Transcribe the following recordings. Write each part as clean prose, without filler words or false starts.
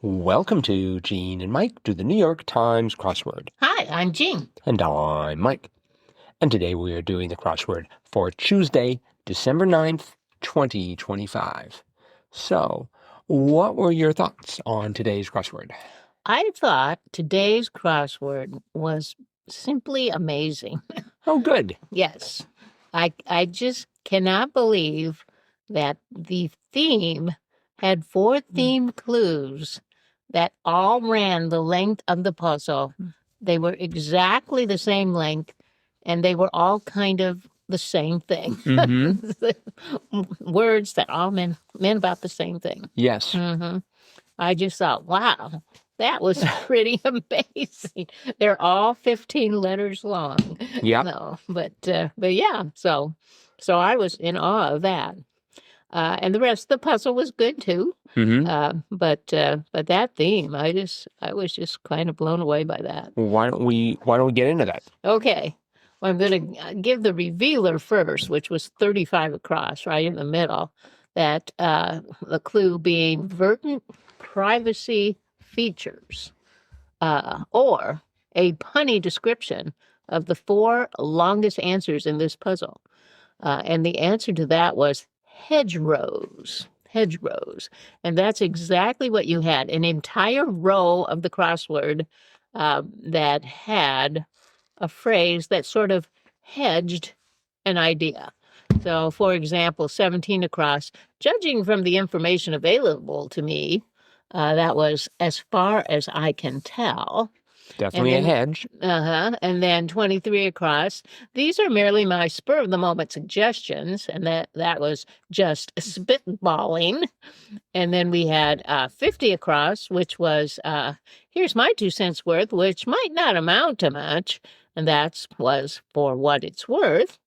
Welcome to Gene and Mike do the New York Times crossword. Hi, I'm Jean. And I'm Mike. And today we are doing the crossword for Tuesday, December 9th, 2025. So, what were your thoughts on today's crossword? I thought today's crossword was simply amazing. Oh, good. Yes. I just cannot believe that the theme had 4 theme clues that all ran the length of the puzzle. They were exactly the same length, and they were all kind of the same thing. Words that all meant about the same thing. Yes. I just thought, wow, that was pretty amazing. They're all 15 letters long. Yeah. No, but yeah, so I was in awe of that. And the rest of the puzzle was good too. But that theme, I was just kind of blown away by that. Why don't we get into that? Okay. Well, I'm going to give the revealer first, which was 35 across, right in the middle. That the clue being verdant privacy features, or a punny description of the 4 longest answers in this puzzle. And the answer to that was hedgerows. And that's exactly what you had, an entire row of the crossword that had a phrase that sort of hedged an idea. So, for example, 17 across, judging from the information available to me, that was as far as I can tell. Definitely a hedge. And then 23 across. These are merely my spur-of-the-moment suggestions, and that was just spitballing. And then we had 50 across, which was, here's my 2 cents worth, which might not amount to much, and that was for what it's worth.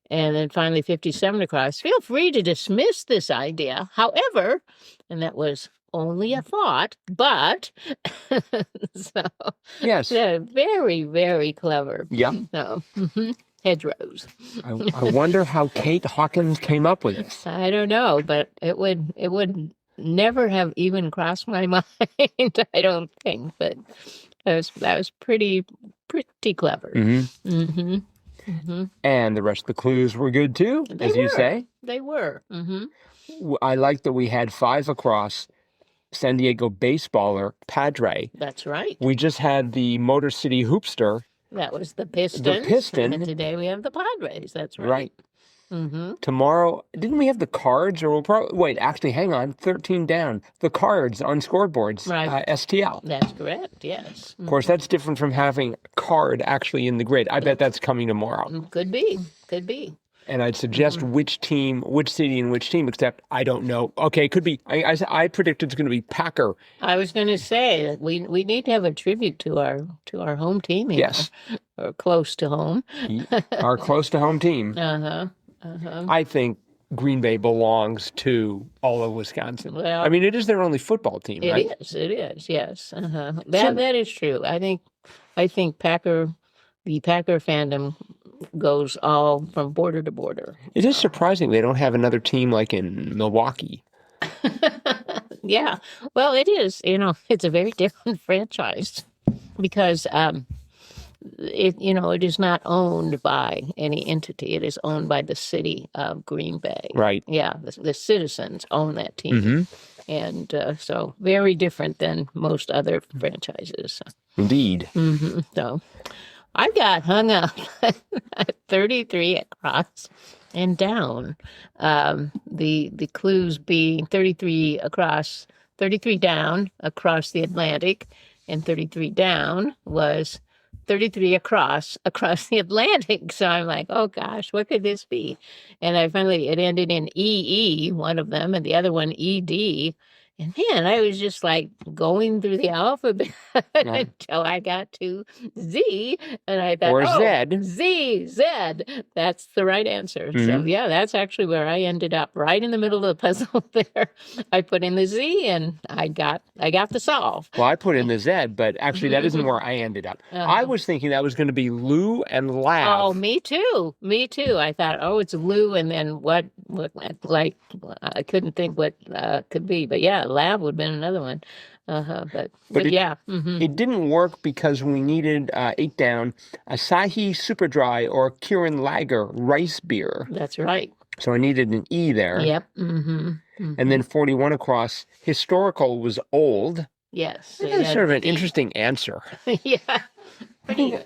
And then finally 57 across, feel free to dismiss this idea. However, and that was only a thought, but so yes, yeah, very, very clever. Yeah. So, hedgerows. I wonder how Kate Hawkins came up with this. I don't know, but it would never have even crossed my mind. I don't think, but that was pretty clever. And the rest of the clues were good too, you say. They were. I like that we had 5 across. San Diego baseballer, Padre. That's right. We just had the Motor City hoopster. That was the Pistons. And today we have the Padres. That's right. Tomorrow, didn't we have the cards? Or we'll probably, wait, actually, hang on. 13 down. The cards on scoreboards. Right. STL. That's correct, yes. Of course, that's different from having a card actually in the grid. I bet that's coming tomorrow. Could be. And I'd suggest which team, which city, and which team, except I don't know. Okay, it could be. I predicted it's going to be Packer. I was going to say that we need to have a tribute to our home team here. Yes. Or close to home. Our close to home team. I think Green Bay belongs to all of Wisconsin. Well, I mean, it is their only football team, right? It is, yes. That is true. I think the Packer fandom goes all from border to border. It is surprising they don't have another team like in Milwaukee. Yeah. Well, it is. It's a very different franchise because it is not owned by any entity. It is owned by the city of Green Bay. Right. Yeah. The citizens own that team. And so very different than most other franchises. Indeed. So I got hung up at 33 across and down. The clues being 33 across, 33 down across the Atlantic, and 33 down was 33 across the Atlantic. So I'm like, oh gosh, what could this be? And it ended in EE, one of them, and the other one ED. And man, I was just like going through the alphabet until I got to Z, and I thought, Z. That's the right answer. So yeah, that's actually where I ended up, right in the middle of the puzzle there. I put in the Z, and I got the solve. Well, I put in the Z, but actually that isn't where I ended up. I was thinking that was going to be Lou and Lav. Oh, me too. I thought, it's Lou, and then what like I couldn't think what could be, but yeah, lab would have been another one. But yeah. It didn't work because we needed 8 down, Asahi Super Dry or Kirin Lager rice beer. That's right. So I needed an E there. Yep. And then 41 across, historical was old. Yes. So That's sort of an interesting answer. Yeah. Pretty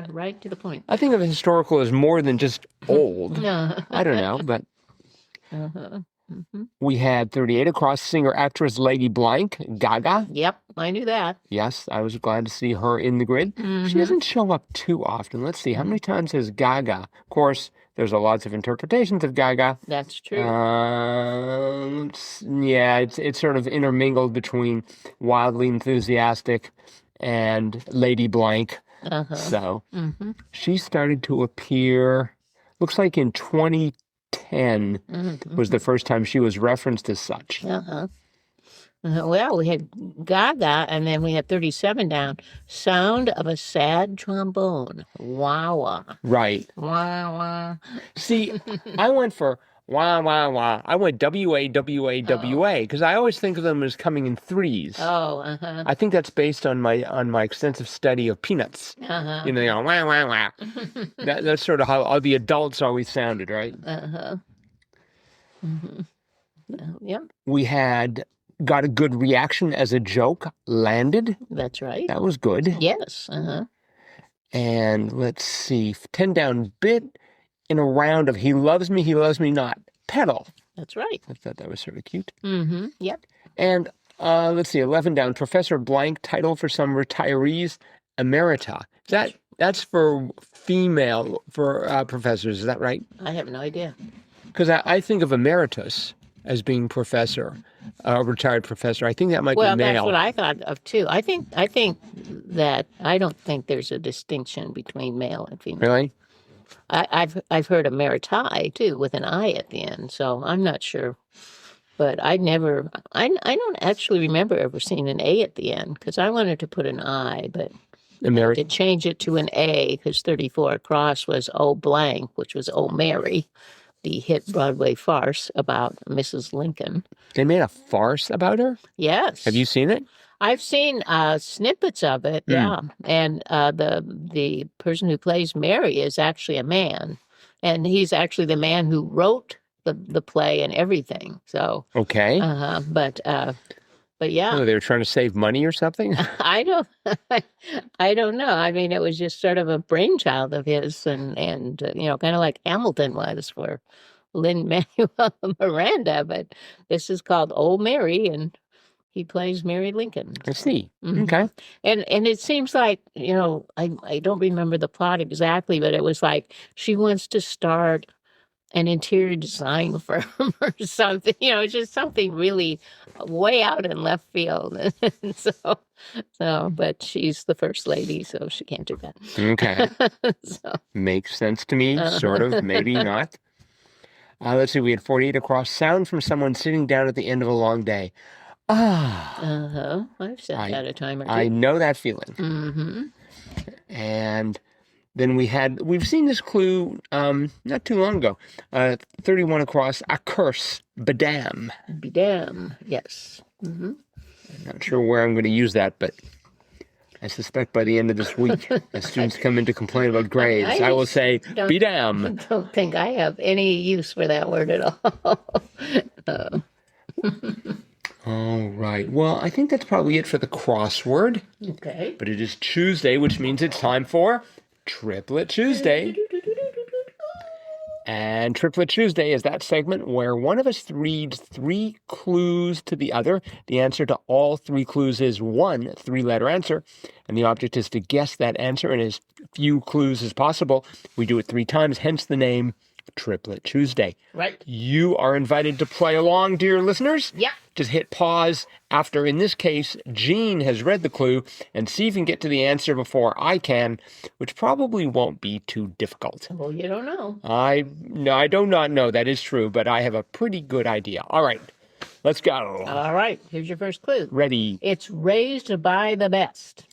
right to the point. I think of historical as more than just old. I don't know, but we had 38 across, singer actress Lady Blank, Gaga. Yep, I knew that. Yes, I was glad to see her in the grid. She doesn't show up too often. Let's see, how many times has Gaga? Of course, there's lots of interpretations of Gaga. That's true. Yeah, it's sort of intermingled between wildly enthusiastic and Lady Blank. So she started to appear, looks like in 2010 was the first time she was referenced as such. Well, we had Gaga, and then we had 37 down. Sound of a sad trombone. Wah-wah. Right. Wah-wah. See, I went for wah, wah, wah. I went W-A, W-A, W-A, because I always think of them as coming in threes. I think that's based on my extensive study of Peanuts. You know, they go, wah, wah, wah. That's sort of how the adults always sounded, right? Yep. We had got a good reaction as a joke, landed. That's right. That was good. Yes. And let's see, 10 down, bit in a round of he loves me not, pedal. That's right. I thought that was sort of cute. Yep. And let's see, 11 down, Professor Blank, title for some retirees, emerita. That's for female, for professors, is that right? I have no idea. Because I think of emeritus as being professor, retired professor. I think that might be male. Well, that's what I thought of too. I think that I don't think there's a distinction between male and female. Really? I've heard emeriti too with an I at the end, so I'm not sure. But I don't actually remember ever seeing an A at the end because I wanted to put an I, but to change it to an A because 34 across was O blank, which was O Mary, the hit Broadway farce about Mrs. Lincoln. They made a farce about her? Yes. Have you seen it? I've seen snippets of it, yeah. And the person who plays Mary is actually a man, and he's actually the man who wrote the play and everything. So okay, but yeah, they were trying to save money or something. I don't know. I mean, it was just sort of a brainchild of his, and kind of like Hamilton was for Lin-Manuel Miranda, but this is called Old Mary, and he plays Mary Lincoln. I see. Okay. And it seems like, I don't remember the plot exactly, but it was like she wants to start an interior design firm or something. It's just something really way out in left field. But she's the first lady, so she can't do that. Okay. Makes sense to me, sort of, maybe not. Let's see, we had 48 across, sound from someone sitting down at the end of a long day. I've said that a time or two. I know that feeling. And then we've seen this clue not too long ago. 31 across, a curse, bedam. Bedam, yes. I'm not sure where I'm going to use that, but I suspect by the end of this week, as students come in to complain about grades, I will say, bedam. I don't think I have any use for that word at all. All right. Well, I think that's probably it for the crossword. Okay. But it is Tuesday, which means it's time for Triplet Tuesday. And Triplet Tuesday is that segment where one of us reads 3 clues to the other. The answer to all 3 clues is one 3-letter answer. And the object is to guess that answer in as few clues as possible. We do it 3 times, hence the name Triplet Tuesday. Right. You are invited to play along, dear listeners. Yeah. Just hit pause after, in this case, Jean has read the clue and see if you can get to the answer before I can, which probably won't be too difficult. Well, you don't know. I do not know. That is true, but I have a pretty good idea. All right. Let's go. All right. Here's your first clue. Ready. It's raised by the best.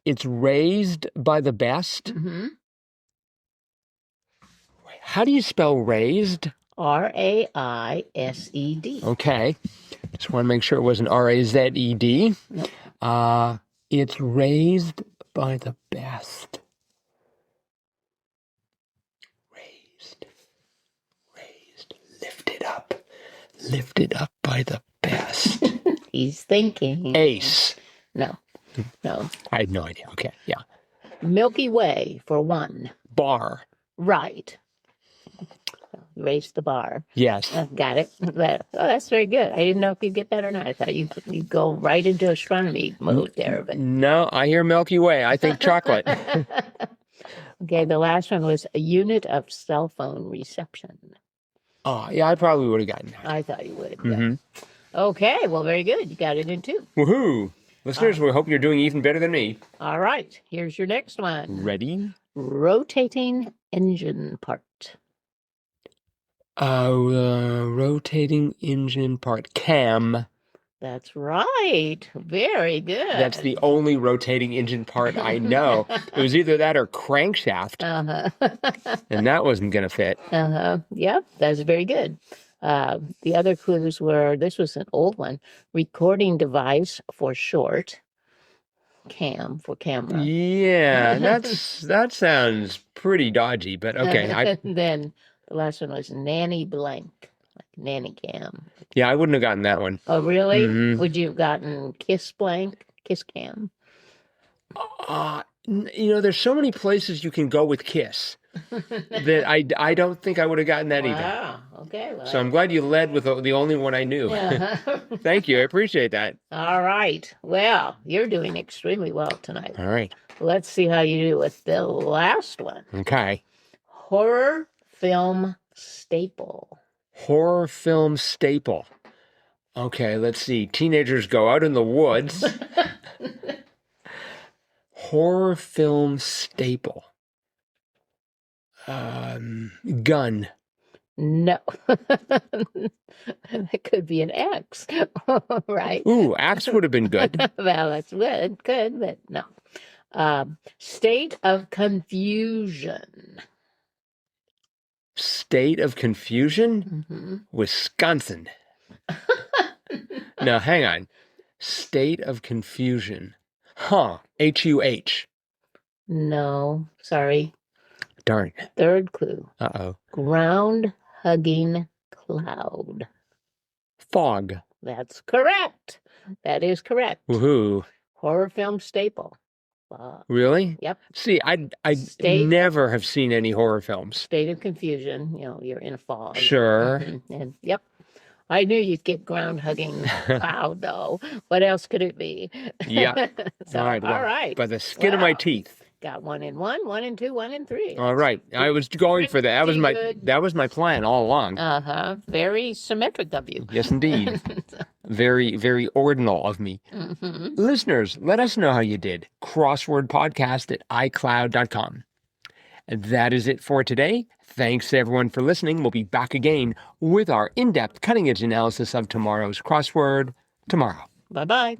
It's raised by the best? Mm-hmm. How do you spell raised? R-A-I-S-E-D. Okay. Just want to make sure it wasn't R-A-Z-E-D. Nope. It's raised by the best. Raised, lifted up by the best. He's thinking. Ace. No. I had no idea. Okay, yeah. Milky Way for one. Bar. Right. Raise the bar. Yes. Got it. That's very good. I didn't know if you'd get that or not. I thought you'd go right into astronomy mode there. But No, I hear Milky Way. I think chocolate. okay, the last one was a unit of cell phone reception. Oh, yeah, I probably would have gotten that. I thought you would. Mm-hmm. Okay, well, very good. You got it in two. Woohoo! Listeners, we hope you're doing even better than me. All right, here's your next one. Ready? Rotating engine part. Rotating engine part. Cam. That's right. Very good. That's the only rotating engine part I know. It was either that or crankshaft, and that wasn't going to fit. Yep, that's very good. The other clues were, this was an old one, recording device for short, cam for camera. Yeah, that sounds pretty dodgy, but okay. Then the last one was nanny blank, like nanny cam. Yeah, I wouldn't have gotten that one. Oh, really? Mhm. Would you have gotten kiss blank, kiss cam? There's so many places you can go with kiss that I don't think I would have gotten that either. Wow. Okay. Well, So I'm glad you led with the only one I knew. Thank you. I appreciate that. All right. Well, you're doing extremely well tonight. All right. Let's see how you do with the last one. Okay. Horror film staple. Horror film staple. Okay, let's see. Teenagers go out in the woods. Horror film staple. Gun. No. That could be an X. Right. Ooh, axe would have been good. Well, that's good. Good, but no. State of confusion. State of confusion? Mm-hmm. Wisconsin. No, hang on. State of confusion. Huh. H-U-H. No. Sorry. Darn. Third clue. Uh-oh. Ground hugging cloud. Fog. That's correct. That is correct. Woohoo. Horror film staple. Really? Yep. See, I never have seen any horror films. State of confusion. You're in a fog. Sure. And yep. I knew you'd get ground hugging cloud though. What else could it be? Yeah. So, all right. Well, all right. by the skin of my teeth. Got 1 and 1, 1 and 2, 1 and 3. All right. I was going for that. That was my plan all along. Very symmetric of you. Yes, indeed. Very, very ordinal of me. Mm-hmm. Listeners, let us know how you did. crosswordpodcast@icloud.com. And that is it for today. Thanks everyone for listening. We'll be back again with our in-depth, cutting-edge analysis of tomorrow's crossword tomorrow. Bye-bye.